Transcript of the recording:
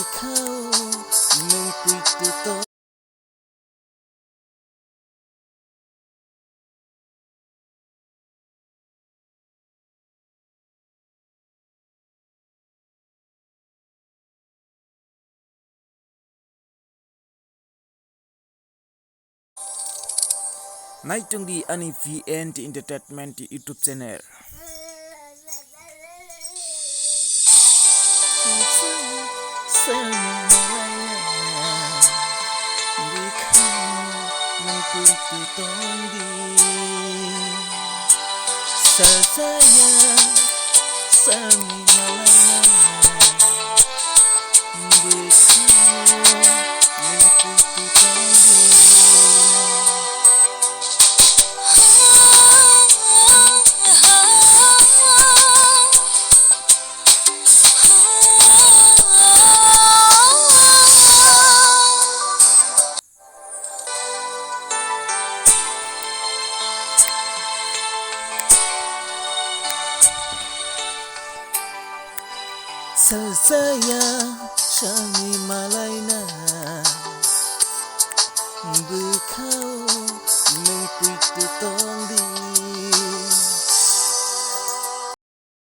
bwkhao nung poito tong. Naitung di ani VN di entertainment di YouTube channel. Salchaya salnwimalai bwkhao nung poito tong. Salchaya salnwimalai bwkhao nung poito tong.